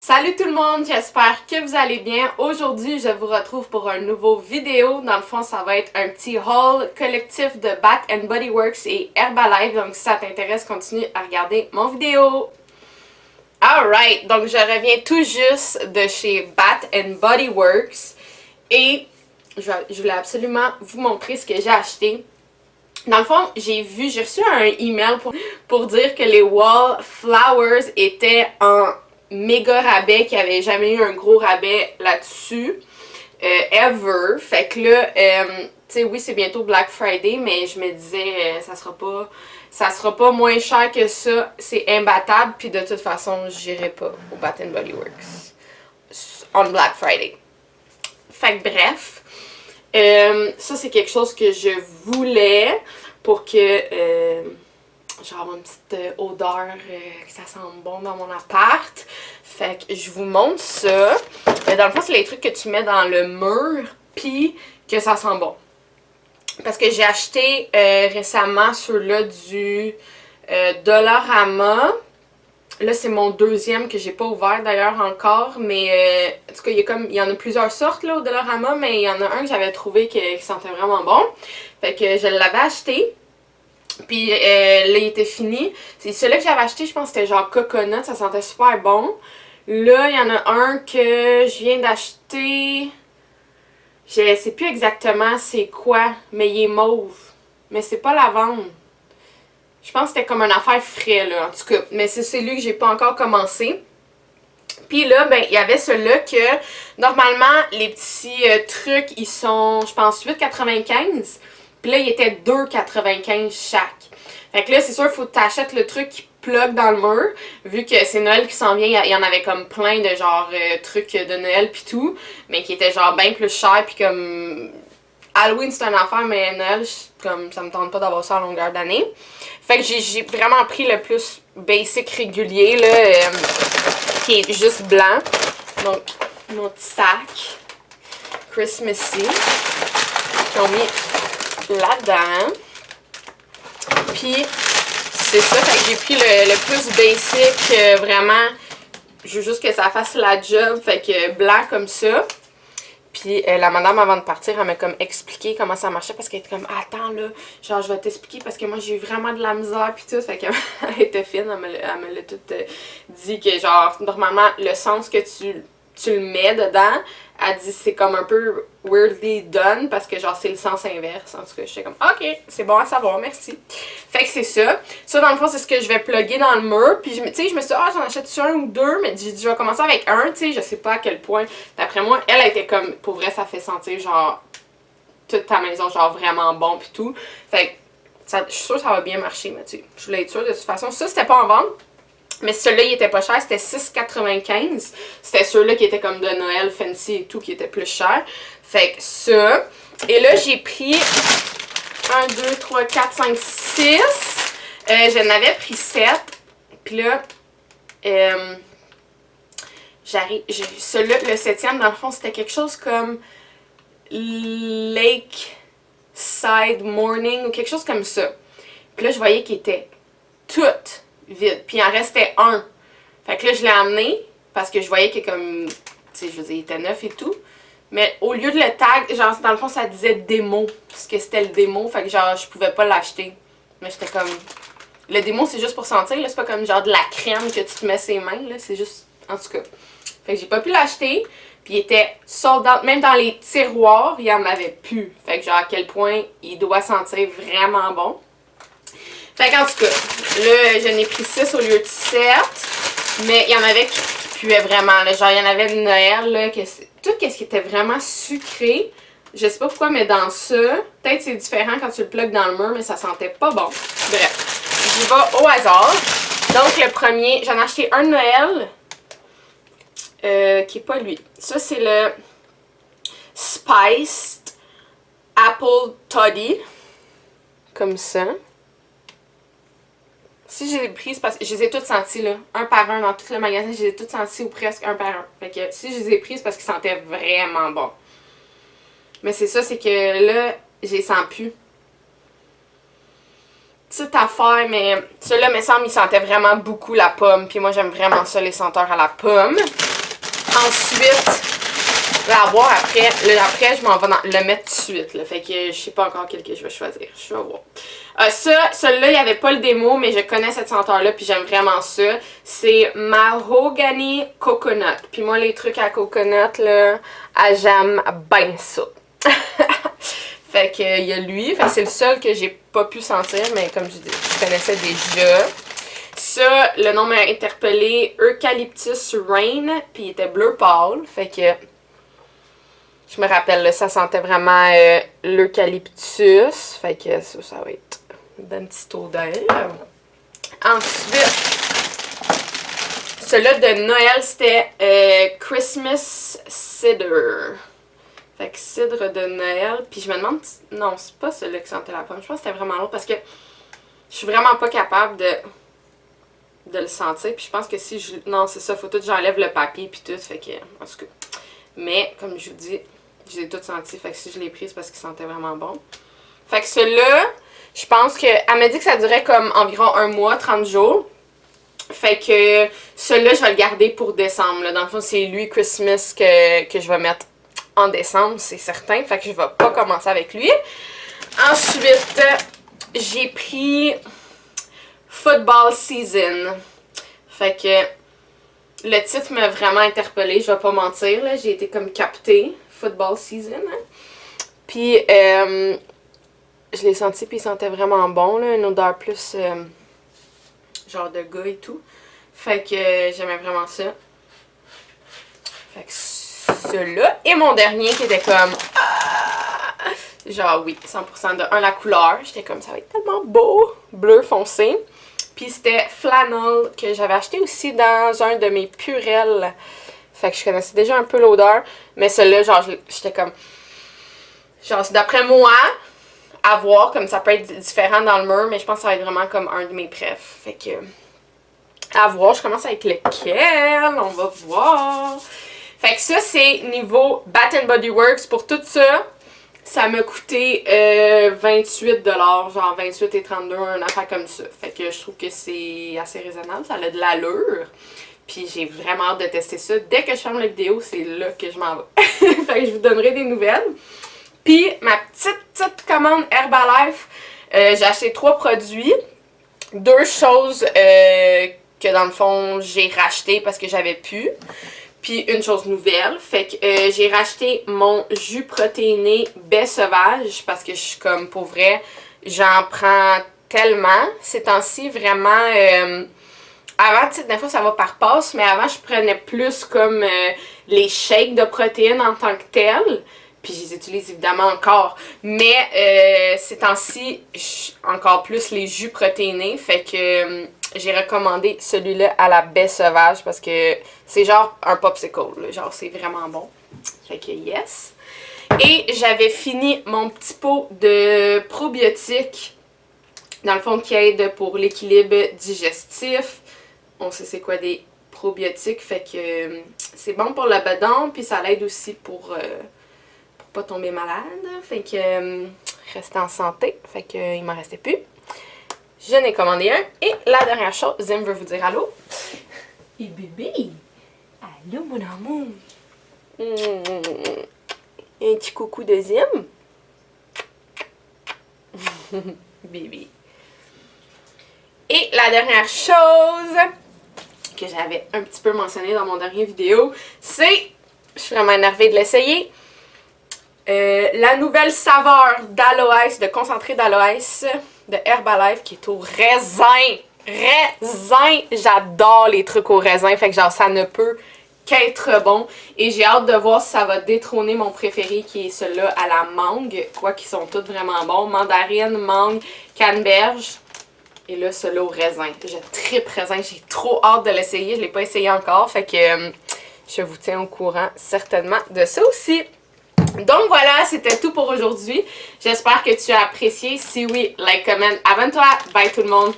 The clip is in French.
Salut tout le monde, j'espère que vous allez bien. Aujourd'hui, je vous retrouve pour un nouveau vidéo. Dans le fond, ça va être un petit haul collectif de Bath Body Works et Herbalife. Donc si ça t'intéresse, continue à regarder mon vidéo. Alright, donc je reviens tout juste de chez Bath Body Works et je voulais absolument vous montrer ce que j'ai acheté. Dans le fond, j'ai reçu un email pour dire que les Wallflowers étaient en méga rabais, qu'il n'y avait jamais eu un gros rabais là-dessus, ever. Fait que là, tu sais, oui, c'est bientôt Black Friday, mais je me disais, ça sera pas moins cher que ça, c'est imbattable, puis de toute façon, j'irai pas au Bath Body Works on Black Friday. Fait que bref, ça c'est quelque chose que je voulais pour que genre une petite odeur, que ça sente bon dans mon appart. Fait que je vous montre ça. Dans le fond, c'est les trucs que tu mets dans le mur, puis que ça sent bon. Parce que j'ai acheté récemment ceux-là du Dollarama. Là, c'est mon deuxième que j'ai pas ouvert d'ailleurs encore, mais en tout cas, il y en a plusieurs sortes là au Dollarama, mais il y en a un que j'avais trouvé qui sentait vraiment bon. Fait que je l'avais acheté. Puis là, il était fini. C'est celui-là que j'avais acheté, je pense que c'était genre coconut, ça sentait super bon. Là, il y en a un que je viens d'acheter. Je sais plus exactement c'est quoi, mais il est mauve. Mais c'est pas lavande. Je pense que c'était comme une affaire frais, là, en tout cas. Mais c'est celui que j'ai pas encore commencé. Puis là, ben, il y avait celui-là que, normalement, les petits trucs, ils sont, je pense, 8,95. Puis là, il était 2,95 chaque. Fait que là, c'est sûr, il faut que tu achètes le truc qui plug dans le mur. Vu que c'est Noël qui s'en vient, il y en avait comme plein de genre trucs de Noël pis tout. Mais qui étaient genre bien plus chers. Puis comme Halloween, c'est une affaire, mais Noël, comme ça me tente pas d'avoir ça à longueur d'année. Fait que j'ai vraiment pris le plus basic régulier, là, qui est juste blanc. Donc, mon petit sac Christmassy. Ils ont mis là-dedans. Puis, c'est ça, fait que j'ai pris le plus basic, vraiment, je veux juste que ça fasse la job, fait que blanc comme ça. Puis la madame, avant de partir, elle m'a comme expliqué comment ça marchait, parce qu'elle était comme, attends là, genre je vais t'expliquer, parce que moi j'ai eu vraiment de la misère, puis tout, fait qu'elle était fine, elle me l'a tout dit, que genre, normalement, le sens que tu le mets dedans, elle dit c'est comme un peu weirdly done parce que genre c'est le sens inverse. En tout cas, j'étais comme ok, c'est bon à savoir, merci. Fait que c'est ça. Ça dans le fond, c'est ce que je vais plugger dans le mur. Puis tu sais, je me suis dit, ah, j'en achète un ou deux, mais j'ai dit, je vais commencer avec un, tu sais, je sais pas à quel point. D'après moi, elle a été comme, pour vrai, ça fait sentir genre toute ta maison, genre vraiment bon pis tout. Fait que je suis sûre que ça va bien marcher, mais tu sais, je voulais être sûre de toute façon. Ça, c'était pas en vente. Mais celui-là, il était pas cher, c'était 6,95. C'était ceux-là qui étaient comme de Noël, fancy et tout, qui étaient plus chers. Fait que ça. Et là, j'ai pris 1, 2, 3, 4, 5, 6. J'en avais pris 7. Puis là, celui-là, le 7e, dans le fond, c'était quelque chose comme Lakeside Morning ou quelque chose comme ça. Puis là, je voyais qu'il était tout vide. Puis il en restait un. Fait que là, je l'ai amené parce que je voyais que comme, tu sais, je veux dire, il était neuf et tout. Mais au lieu de le tag, genre, dans le fond, ça disait démo. Parce que c'était le démo. Fait que genre, je pouvais pas l'acheter. Mais j'étais comme... Le démo, c'est juste pour sentir, là. C'est pas comme genre de la crème que tu te mets ses mains, là. C'est juste... En tout cas. Fait que j'ai pas pu l'acheter. Puis il était sold out. Même dans les tiroirs, il y en avait plus. Fait que genre, à quel point il doit sentir vraiment bon. Fait qu'en tout cas, là, j'en ai pris 6 au lieu de 7. Mais il y en avait qui puaient vraiment, là. Genre, il y en avait de Noël, là. Tout ce qui était vraiment sucré. Je sais pas pourquoi, mais dans ça, peut-être c'est différent quand tu le plugues dans le mur, mais ça sentait pas bon. Bref, j'y vais au hasard. Donc, le premier, j'en ai acheté un de Noël. Qui est pas lui. Ça, c'est le Spiced Apple Toddy. Comme ça. Si je les ai prises, parce que je les ai toutes senties, là, un par un dans tout le magasin, je les ai toutes senties ou presque un par un. Fait que si je les ai prises, parce qu'ils sentaient vraiment bon. Mais c'est ça, c'est que là, je les sens plus. Petite affaire, mais celui-là, me semble, il sentait vraiment beaucoup la pomme. Puis moi, j'aime vraiment ça, les senteurs à la pomme. Ensuite, je vais avoir après. Après, je m'en vais le mettre tout de suite. Là. Fait que je sais pas encore quel que je vais choisir. Je vais voir. Celui-là, il n'y avait pas le démo, mais je connais cette senteur-là, puis j'aime vraiment ça. C'est Mahogany Coconut. Puis moi, les trucs à coconut, là, j'aime bien ça. Fait que il y a lui. Fait que c'est le seul que j'ai pas pu sentir, mais comme je dis, je connaissais déjà. Ça, le nom m'a interpellé Eucalyptus Rain, puis il était bleu pâle. Fait que je me rappelle, là, ça sentait vraiment l'eucalyptus. Fait que ça va être une bonne petite odeur. Ensuite, celui-là de Noël, c'était Christmas Cider. Fait que cidre de Noël. Puis je me demande, non, c'est pas celui-là qui sentait la pomme. Je pense que c'était vraiment l'autre parce que je suis vraiment pas capable de le sentir. Puis je pense que si je... Non, c'est ça, faut tout j'enlève le papier puis tout. Fait que, en tout cas. Mais, comme je vous dis, je les ai toutes sentis. Fait que si je l'ai pris, c'est parce qu'il sentait vraiment bon. Fait que celui-là, je pense que... Elle m'a dit que ça durait comme environ 1 mois, 30 jours. Fait que celui-là, je vais le garder pour décembre. Là. Dans le fond, c'est lui, Christmas, que je vais mettre en décembre, c'est certain. Fait que je vais pas commencer avec lui. Ensuite, j'ai pris Football Season. Fait que le titre m'a vraiment interpellée, je vais pas mentir. J'ai été comme captée. Football Season. Hein. Puis, je l'ai senti, puis il sentait vraiment bon. Là, une odeur plus genre de gars et tout. Fait que j'aimais vraiment ça. Fait que celui-là. Et mon dernier qui était comme... genre oui, 100% de 1 la couleur. J'étais comme ça va être tellement beau. Bleu foncé. Puis c'était Flannel que j'avais acheté aussi dans un de mes Purell. Fait que je connaissais déjà un peu l'odeur. Mais celui-là, genre j'étais comme... genre d'après moi, à voir, comme ça peut être différent dans le mur. Mais je pense que ça va être vraiment comme un de mes préfs. Fait que... à voir, je commence avec lequel. On va voir. Fait que ça, c'est niveau Bath Body Works. Pour tout ça, ça m'a coûté 28$, genre 28 et 32, un affaire comme ça. Fait que je trouve que c'est assez raisonnable, ça a de l'allure. Puis j'ai vraiment hâte de tester ça. Dès que je ferme la vidéo, c'est là que je m'en vais. Fait que je vous donnerai des nouvelles. Puis ma petite commande Herbalife, j'ai acheté 3 produits. 2 choses que dans le fond, j'ai racheté parce que j'avais pu. Puis une chose nouvelle, fait que j'ai racheté mon jus protéiné baie sauvage parce que je suis comme, pour vrai, j'en prends tellement. Ces temps-ci, vraiment, avant, tu sais, des fois ça va par passe, mais avant je prenais plus comme les shakes de protéines en tant que tels. Puis je les utilise évidemment encore. Mais ces temps-ci, encore plus les jus protéinés. Fait que j'ai recommandé celui-là à la baie sauvage parce que c'est genre un popsicle. Là. Genre c'est vraiment bon. Fait que yes. Et j'avais fini mon petit pot de probiotiques. Dans le fond, qui aide pour l'équilibre digestif. On sait c'est quoi des probiotiques. Fait que c'est bon pour le bedon. Puis ça l'aide aussi pour pas tomber malade. Fait que rester en santé. Fait que il m'en restait plus. Je n'ai commandé un. Et la dernière chose, Zim veut vous dire allô. Et bébé! Allô mon amour! Un petit coucou de Zim. Bébé. Et la dernière chose que j'avais un petit peu mentionné dans mon dernier vidéo, c'est, je suis vraiment énervée de l'essayer, la nouvelle saveur d'aloès, de concentré d'aloès de Herbalife qui est au raisin. Raisin! J'adore les trucs au raisin, fait que genre ça ne peut qu'être bon. Et j'ai hâte de voir si ça va détrôner mon préféré qui est celui-là à la mangue. Quoi qu'ils sont tous vraiment bons. Mandarine, mangue, canneberge. Et là, celui-là au raisin. Je tripe raisin. J'ai trop hâte de l'essayer. Je ne l'ai pas essayé encore. Fait que je vous tiens au courant certainement de ça aussi. Donc voilà, c'était tout pour aujourd'hui. J'espère que tu as apprécié. Si oui, like, comment, abonne-toi. Bye tout le monde.